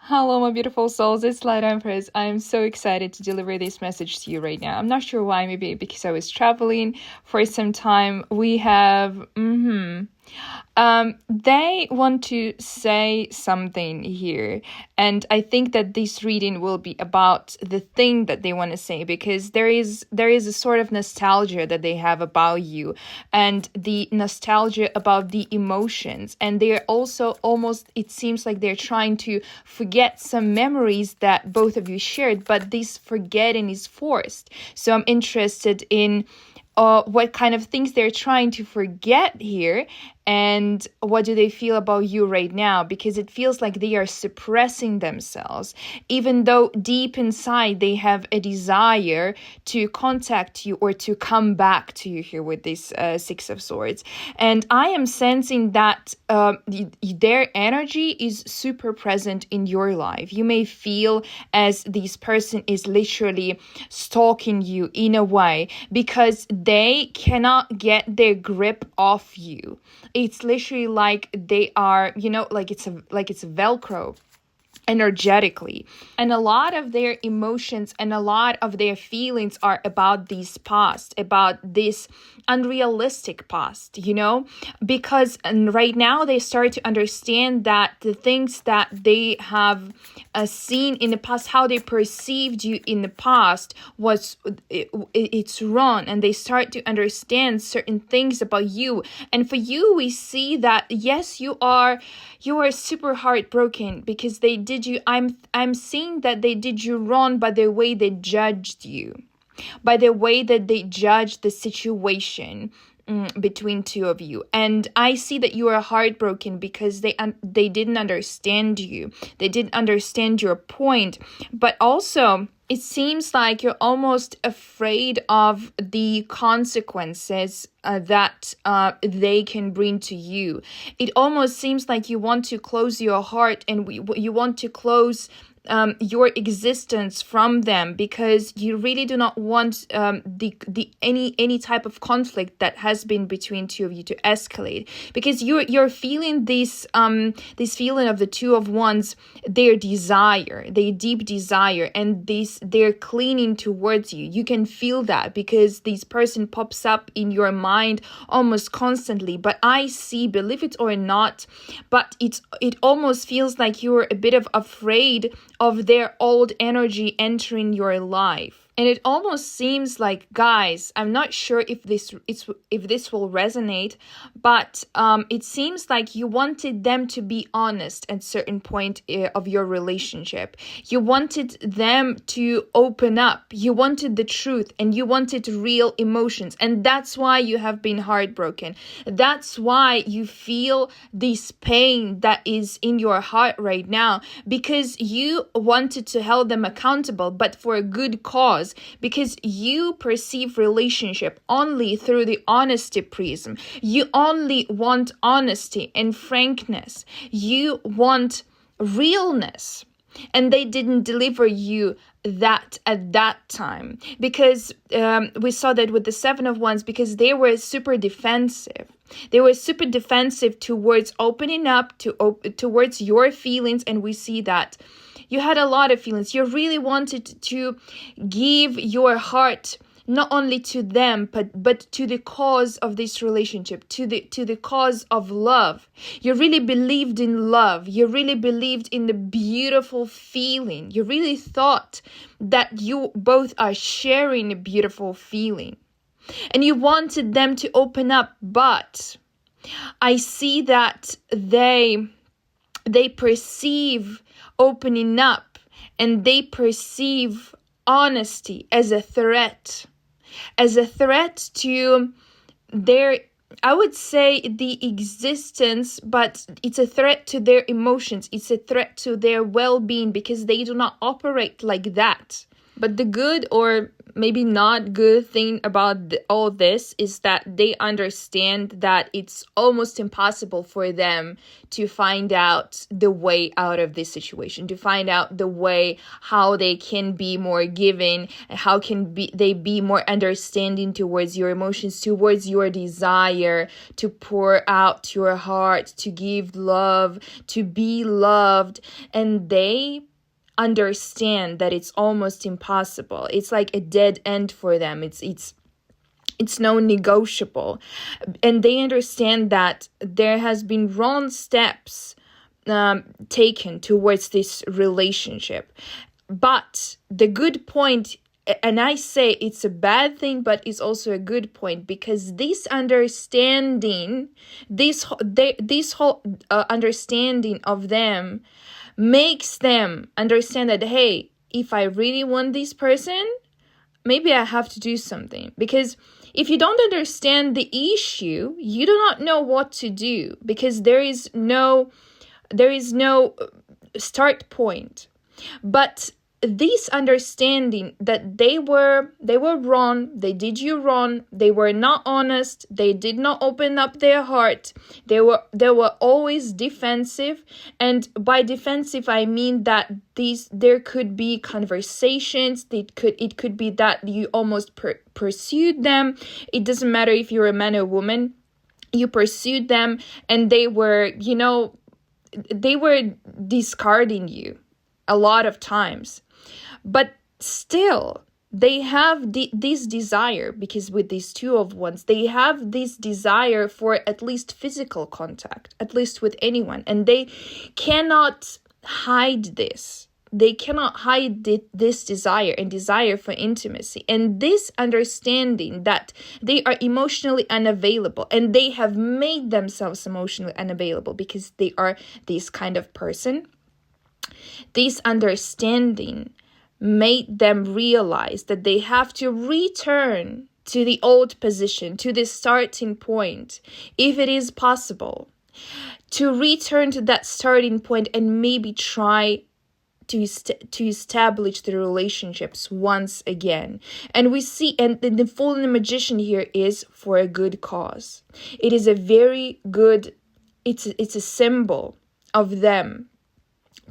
Hello, my beautiful souls. It's Light Empress. I'm so excited to deliver this message to you right now. I'm not sure why, maybe because I was traveling for some time. We have, they want to say something here. And I think that this reading will be about the thing that they want to say, because there is a sort of nostalgia that they have about you, and the nostalgia about the emotions. And they're also almost, it seems like they're trying to forget some memories that both of you shared, but this forgetting is forced. So I'm interested in what kind of things they're trying to forget here, and what do they feel about you right now, because it feels like they are suppressing themselves, even though deep inside they have a desire to contact you or to come back to you here with this Six of Swords. And I am sensing that their energy is super present in your life. You may feel as this person is literally stalking you in a way, because they cannot get their grip off you. It's literally like they are, like it's a Velcro energetically, and a lot of their emotions and a lot of their feelings are about this past, about this unrealistic past, because right now they start to understand that the things that they have seen in the past, how they perceived you in the past, it's wrong, and they start to understand certain things about you. And for you, we see that yes, you are super heartbroken because they did you. I'm seeing that they did you wrong by the way they judged you, by the way that they judged the situation between two of you. And I see that you are heartbroken because they didn't understand you. They didn't understand your point. But also, it seems like you're almost afraid of the consequences that they can bring to you. It almost seems like you want to close your heart, and you want to close your existence from them, because you really do not want any type of conflict that has been between two of you to escalate, because you're feeling this feeling of the Two of Wands, their deep desire, and they're clinging towards you. You can feel that because this person pops up in your mind almost constantly. But I see, believe it or not, but it almost feels like you're a bit of afraid of their old energy entering your life. And it almost seems like, guys, I'm not sure if this will resonate, but it seems like you wanted them to be honest at a certain point of your relationship. You wanted them to open up. You wanted the truth, and you wanted real emotions. And that's why you have been heartbroken. That's why you feel this pain that is in your heart right now, because you wanted to hold them accountable, but for a good cause. Because you perceive relationship only through the honesty prism. You only want honesty and frankness. You want realness. And they didn't deliver you that at that time, because we saw that with the Seven of Wands, because they were super defensive. They were super defensive towards opening up towards your feelings, and we see that you had a lot of feelings. You really wanted to give your heart not only to them, but to the cause of this relationship, to the cause of love. You really believed in love. You really believed in the beautiful feeling. You really thought that you both are sharing a beautiful feeling. And you wanted them to open up, but I see that they perceive opening up, and they perceive honesty as a threat to their, I would say, the existence, but it's a threat to their emotions. It's a threat to their well-being, because they do not operate like that. But the good or maybe not good thing about all this is that they understand that it's almost impossible for them to find out the way out of this situation, to find out the way how they can be more giving, and how they be more understanding towards your emotions, towards your desire to pour out your heart, to give love, to be loved. And they understand that it's almost impossible. It's like a dead end for them. It's no negotiable. And they understand that there has been wrong steps taken towards this relationship. But the good point, and I say it's a bad thing, but it's also a good point, because this understanding, this whole understanding of them makes them understand that, hey, if I really want this person, maybe I have to do something. Because if you don't understand the issue, you do not know what to do, because there is no start point. But this understanding that they were wrong, they did you wrong, they were not honest, they did not open up their heart, they were always defensive. And by defensive I mean that there could be conversations, it could be that you almost pursued them. It doesn't matter if you're a man or woman, you pursued them, and they were discarding you a lot of times. But still, they have this desire, because with these two of wands, they have this desire for at least physical contact, at least with anyone. And they cannot hide this. They cannot hide this desire and desire for intimacy. And this understanding that they are emotionally unavailable, and they have made themselves emotionally unavailable because they are this kind of person. This understanding made them realize that they have to return to the old position, to the starting point, if it is possible, to return to that starting point and maybe try to establish the relationships once again. And we see, and the Fool and the Magician here is for a good cause. It is a very good, it's a symbol of them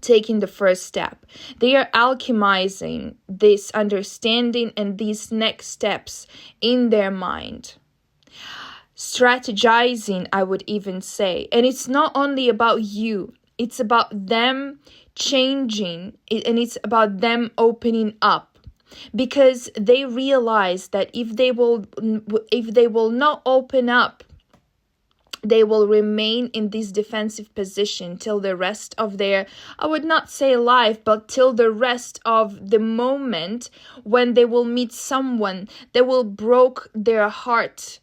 taking the first step. They are alchemizing this understanding and these next steps in their mind. Strategizing, I would even say. And it's not only about you. It's about them changing, and it's about them opening up. Because they realize that if they will not open up, they will remain in this defensive position till the rest of their, I would not say life, but till the rest of the moment when they will meet someone that will broke their heart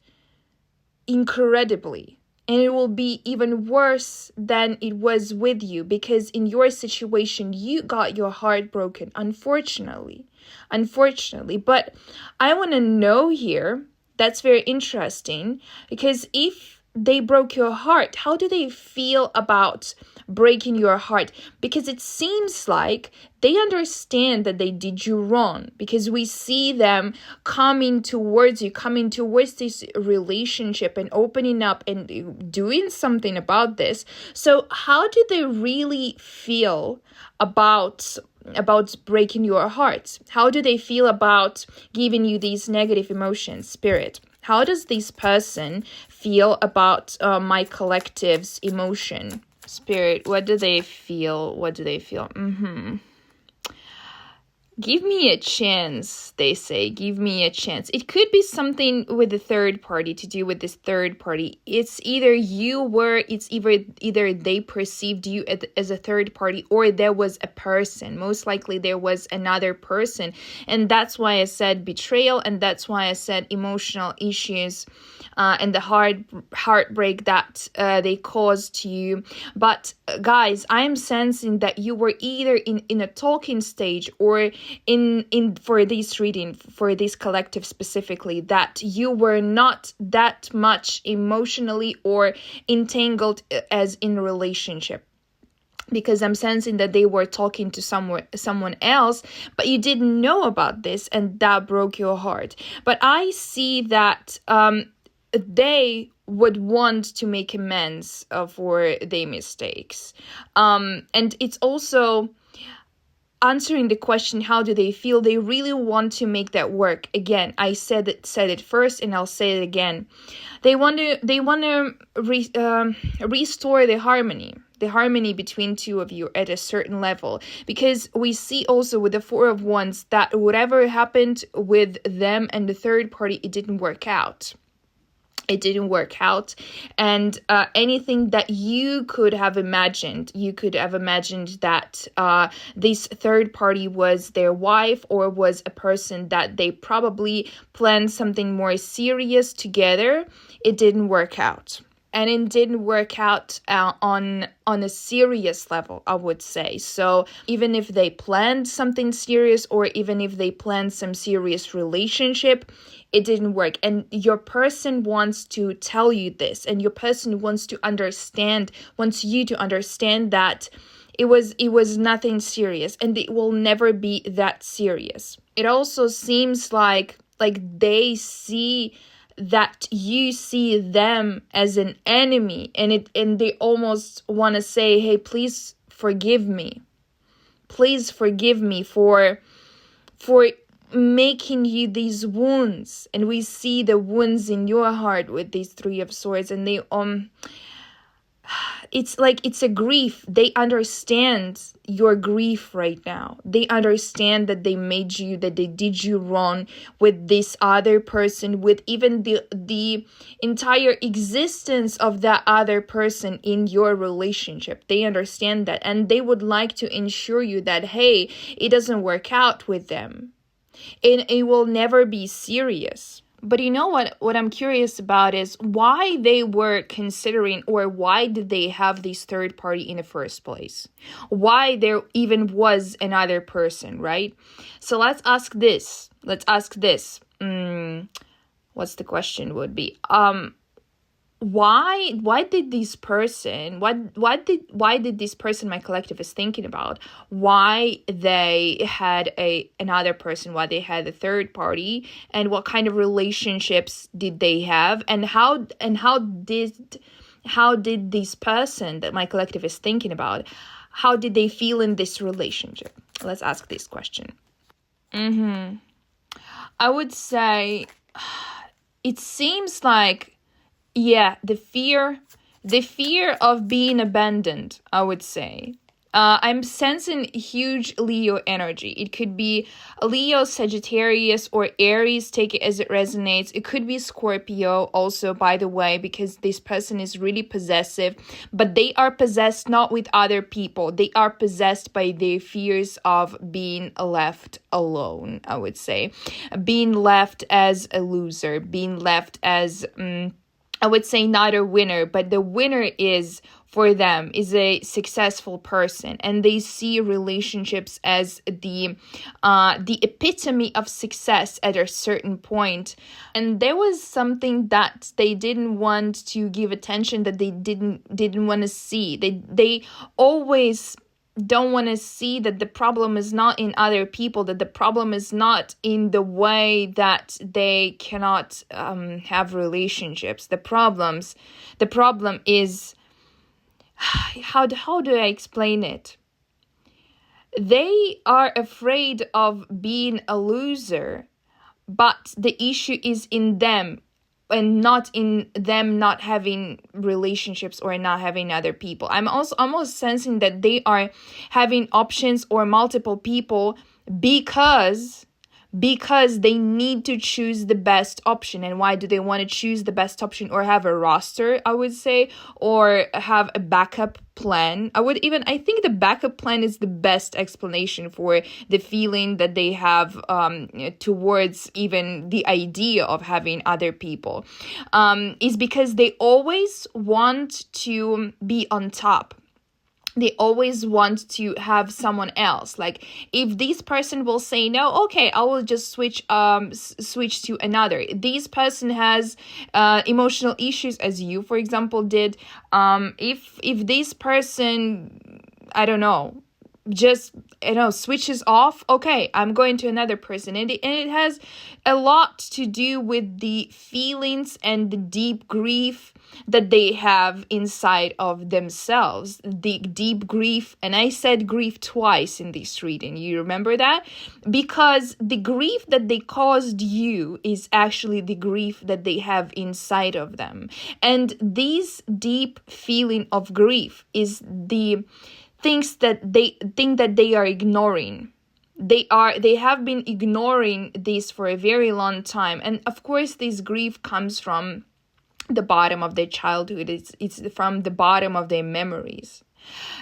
incredibly. And it will be even worse than it was with you, because in your situation, you got your heart broken, unfortunately. But I want to know here, that's very interesting, because if they broke your heart, how do they feel about breaking your heart? Because it seems like they understand that they did you wrong, because we see them coming towards this relationship and opening up and doing something about this. So how do they really feel about breaking your heart? How do they feel about giving you these negative emotions, Spirit? How does this person feel about my collective's emotion? Spirit, what do they feel? Give me a chance, they say. Give me a chance. It could be something with the third party, to do with this third party. It's either either they perceived you as a third party, or there was a person. Most likely there was another person. And that's why I said betrayal, and that's why I said emotional issues and the heartbreak that they caused to you. But guys, I am sensing that you were either in a talking stage, or in for this reading, for this collective specifically, that you were not that much emotionally or entangled as in a relationship. because I'm sensing that they were talking to someone else, but you didn't know about this, and that broke your heart. But I see that they would want to make amends for their mistakes. And it's also answering the question, how do they feel? They really want to make that work. Again, I said it first, and I'll say it again. They want to restore the harmony between two of you at a certain level, because we see also with the Four of Wands that whatever happened with them and the third party, it didn't work out. And anything that you could have imagined that this third party was their wife, or was a person that they probably planned something more serious together. It didn't work out. And it didn't work out on a serious level, I would say. So even if they planned something serious, or even if they planned some serious relationship, it didn't work. And your person wants to tell you this, and your person wants you to understand that it was nothing serious, and it will never be that serious. It also seems like they see that you see them as an enemy, and they almost want to say, hey, please forgive me for making you these wounds. And we see the wounds in your heart with these Three of Swords, and they it's a grief. They understand your grief right now. They understand that they did you wrong with this other person, with even the entire existence of that other person in your relationship. They understand that, and they would like to ensure you that, hey, it doesn't work out with them, and it will never be serious. But you know what I'm curious about is why they were considering, or why did they have this third party in the first place? Why there even was another person, right? So let's ask this. What's the question would be? Why did this person my collective is thinking about, why they had another person, why they had a third party, and what kind of relationships did they have, and how did this person that my collective is thinking about, how did they feel in this relationship? Let's ask this question. I would say it seems like, yeah, the fear of being abandoned, I would say. I'm sensing huge Leo energy. It could be a Leo, Sagittarius, or Aries, take it as it resonates. It could be Scorpio also, by the way, because this person is really possessive, but they are possessed not with other people. They are possessed by their fears of being left alone, I would say. Being left as a loser, being left as... I would say not a winner, but the winner is, for them, is a successful person, and they see relationships as the epitome of success at a certain point. And there was something that they didn't want to give attention, that they didn't want to see. They always don't want to see that the problem is not in other people, that the problem is not in the way that they cannot have relationships. The problem is, how do I explain it? They are afraid of being a loser, but the issue is in them, and not in them not having relationships or not having other people. I'm also almost sensing that they are having options or multiple people because they need to choose the best option. And why do they want to choose the best option, or have a roster, I would say, or have a backup plan? I think the backup plan is the best explanation for the feeling that they have towards even the idea of having other people, is because they always want to be on top. They always want to have someone else. Like, if this person will say no, okay, I will just switch to another. This person has emotional issues, as you, for example, did. If this person I don't know, just, switches off. Okay, I'm going to another person. And it has a lot to do with the feelings and the deep grief that they have inside of themselves. The deep grief, and I said grief twice in this reading. You remember that? Because the grief that they caused you is actually the grief that they have inside of them. And this deep feeling of grief is the things that they think that they are ignoring. They have been ignoring this for a very long time. And of course, this grief comes from the bottom of their childhood. It's from the bottom of their memories.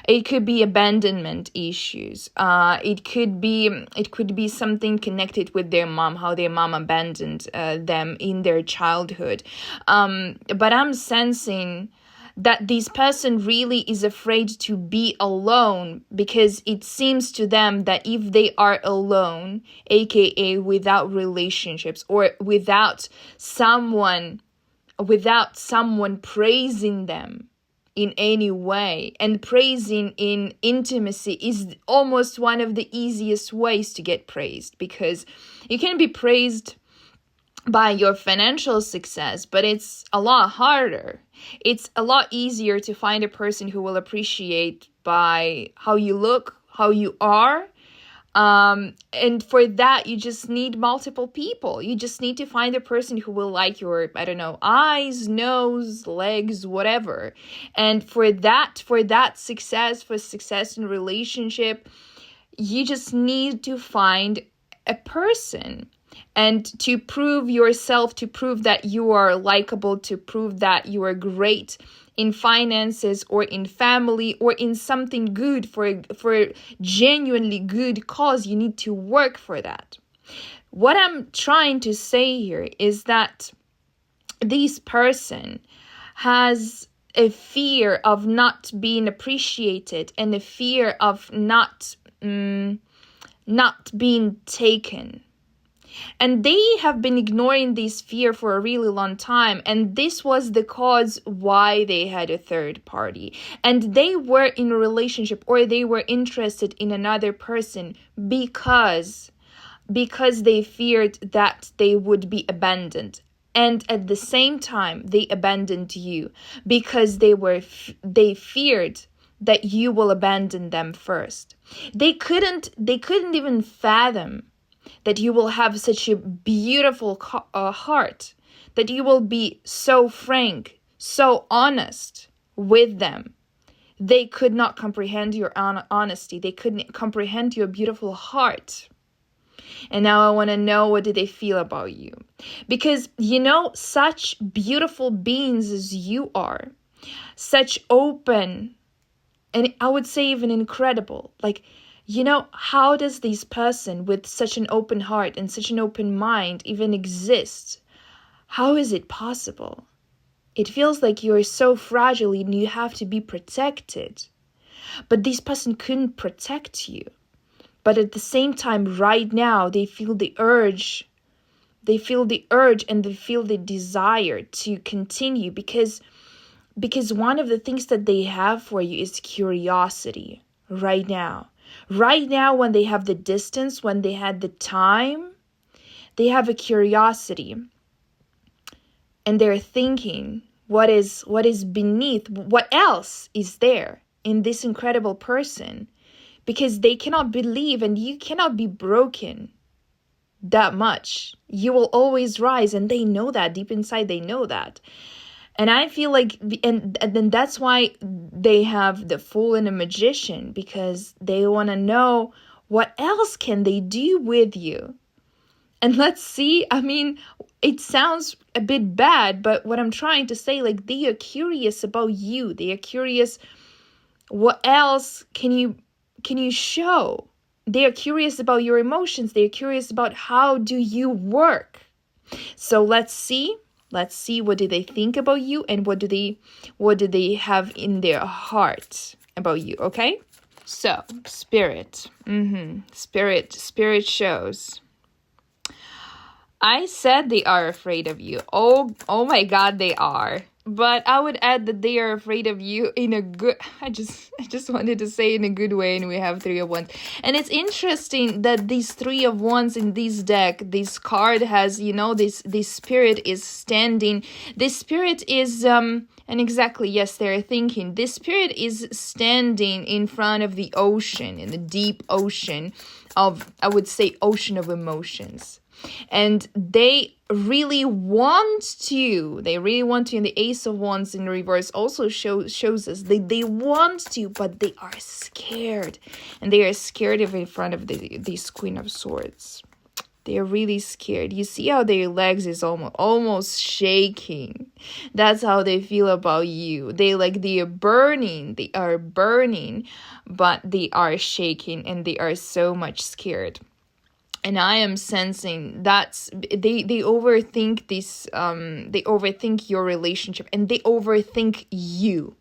It could be abandonment issues. It could be something connected with their mom, how their mom abandoned them in their childhood. But I'm sensing that this person really is afraid to be alone, because it seems to them that if they are alone, aka without relationships, or without someone praising them in any way, and praising in intimacy is almost one of the easiest ways to get praised, because you can be praised by your financial success, but it's a lot harder. It's a lot easier to find a person who will appreciate by how you look, how you are. And for that, you just need multiple people. You just need to find a person who will like your, I don't know, eyes, nose, legs, whatever. And for success in relationship, you just need to find a person. And to prove yourself, to prove that you are likable, to prove that you are great in finances or in family or in something good for genuinely good cause, you need to work for that. What I'm trying to say here is that this person has a fear of not being appreciated and a fear of not being taken. And they have been ignoring this fear for a really long time. And this was the cause why they had a third party. And they were in a relationship, or they were interested in another person because they feared that they would be abandoned. And at the same time, they abandoned you because they feared that you will abandon them first. They couldn't even fathom that you will have such a beautiful heart, that you will be so frank, so honest with them. They could not comprehend your honesty. They couldn't comprehend your beautiful heart. And now I want to know, what do they feel about you? Because, such beautiful beings as you are, such open, and I would say even incredible, how does this person with such an open heart and such an open mind even exist? How is it possible? It feels like you're so fragile and you have to be protected. But this person couldn't protect you. But at the same time, right now, they feel the urge. They feel the urge and they feel the desire to continue because one of the things that they have for you is curiosity right now. Right now, when they have the distance, when they had the time, they have a curiosity. And they're thinking, what is beneath? What else is there in this incredible person? Because they cannot believe, and you cannot be broken that much. You will always rise, and they know that. Deep inside, they know that. And I feel like, and then that's why they have the Fool and a Magician, because they want to know what else can they do with you. And let's see, it sounds a bit bad, but what I'm trying to say, they are curious about you. They are curious, what else can you show? They are curious about your emotions. They are curious about how do you work. So let's see what do they think about you, and what do they have in their heart about you, okay? So, spirit. Spirit shows. I said they are afraid of you. Oh my God, they are. But I would add that they are afraid of you in a good, I just wanted to say in a good way, and we have Three of Wands. And it's interesting that these Three of Wands in this deck, this card has, this spirit is standing. This spirit is and exactly, yes, they're thinking. This spirit is standing in front of the ocean, in the deep ocean of, I would say, ocean of emotions. And they really want to, and the Ace of Wands in reverse also shows us they want to, but they are scared. And they are scared of in front of this Queen of Swords. They are really scared. You see how their legs is almost shaking. That's how they feel about you. They are burning, but they are shaking and they are so much scared. And I am sensing that they overthink this, they overthink your relationship, and they overthink you.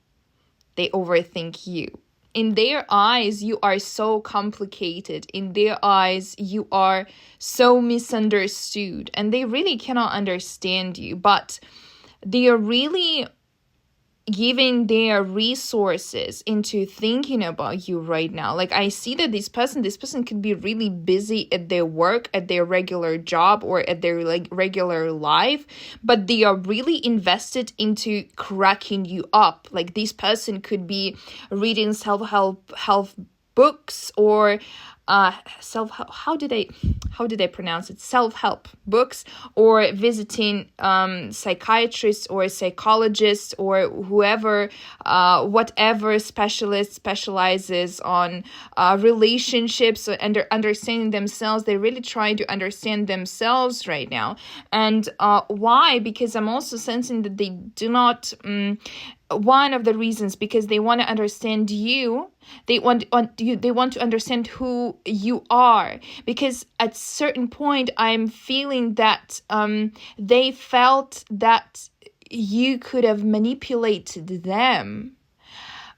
In their eyes, you are so complicated. In their eyes, you are so misunderstood, and they really cannot understand you, but they are really giving their resources into thinking about you right now. Like, I see that this person could be really busy at their work, at their regular job, or at their regular life, but they are really invested into cracking you up. Like, this person could be reading self-help books, or how did I pronounce it? Self-help books, or visiting psychiatrists or psychologists or whoever, whatever specialist specializes on relationships and understanding themselves. They're really trying to understand themselves right now. And why? Because I'm also sensing that they do not. One of the reasons, because they want to understand you. They want to understand who you are, because at certain point I'm feeling that they felt that you could have manipulated them,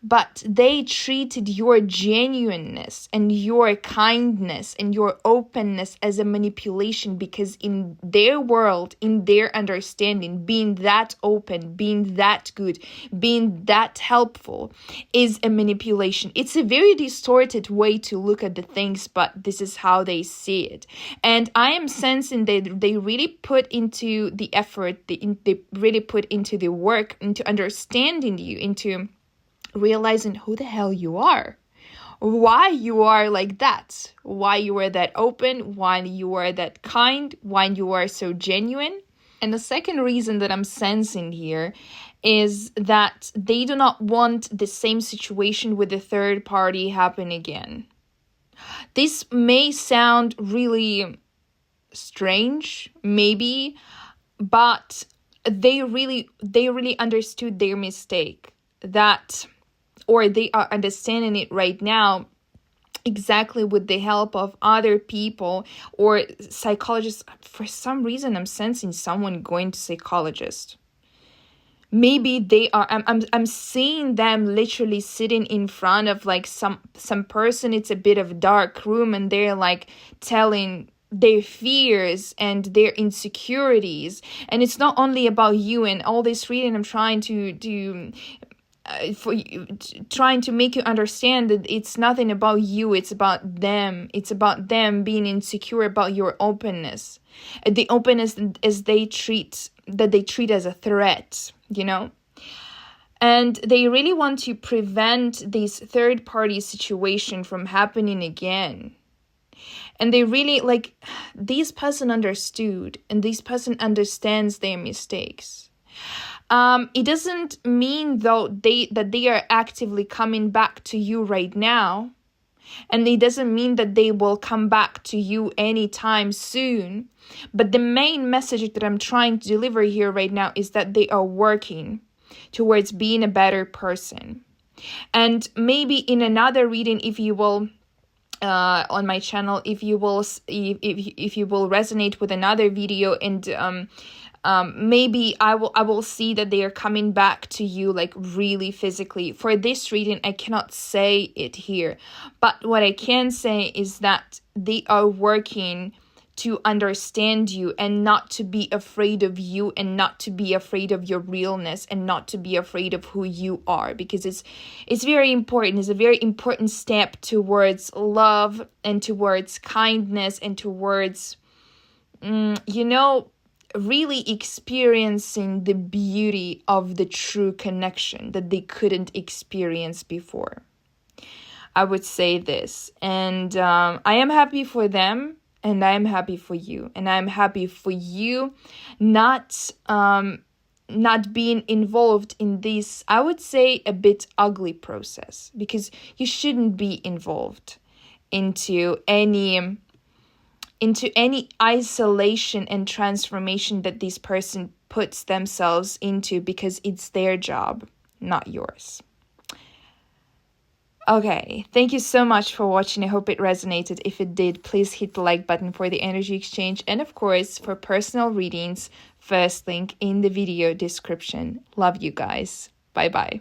but they treated your genuineness and your kindness and your openness as a manipulation, because in their world, in their understanding, being that open, being that good, being that helpful is a manipulation. It's a very distorted way to look at the things, but this is how they see it. And I am sensing that they really put into the effort, they really put into the work, into understanding you, into realizing who the hell you are, why you are like that, why you are that open, why you are that kind, why you are so genuine. And the second reason that I'm sensing here is that they do not want the same situation with the third party happen again. This may sound really strange, maybe, but they really understood their mistake, or they are understanding it right now, exactly with the help of other people or psychologists. For some reason, I'm sensing someone going to psychologist. Maybe they are. I'm seeing them literally sitting in front of some person. It's a bit of a dark room, and they're telling their fears and their insecurities. And it's not only about you. And all this reading, I'm trying to do. For you, trying to make you understand that it's nothing about you, it's about them. It's about them being insecure about your openness, the openness as they treat as a threat, and they really want to prevent this third party situation from happening again. And they really this person understood, and this person understands their mistakes. It doesn't mean though that they are actively coming back to you right now, and it doesn't mean that they will come back to you anytime soon. But the main message that I'm trying to deliver here right now is that they are working towards being a better person. And maybe in another reading, if you will, on my channel, if you will resonate with another video, and maybe I will see that they are coming back to you really physically. For this reading, I cannot say it here, but what I can say is that they are working to understand you and not to be afraid of you and not to be afraid of your realness and not to be afraid of who you are, because it's very important. It's a very important step towards love and towards kindness and towards really experiencing the beauty of the true connection that they couldn't experience before. I would say this, and I am happy for them. And I am happy for you. And I'm happy for you not being involved in this, I would say, a bit ugly process. Because you shouldn't be involved into any isolation and transformation that this person puts themselves into, because it's their job, not yours. Okay, thank you so much for watching. I hope it resonated. If it did, please hit the like button for the energy exchange. And of course, for personal readings, first link in the video description. Love you guys. Bye-bye.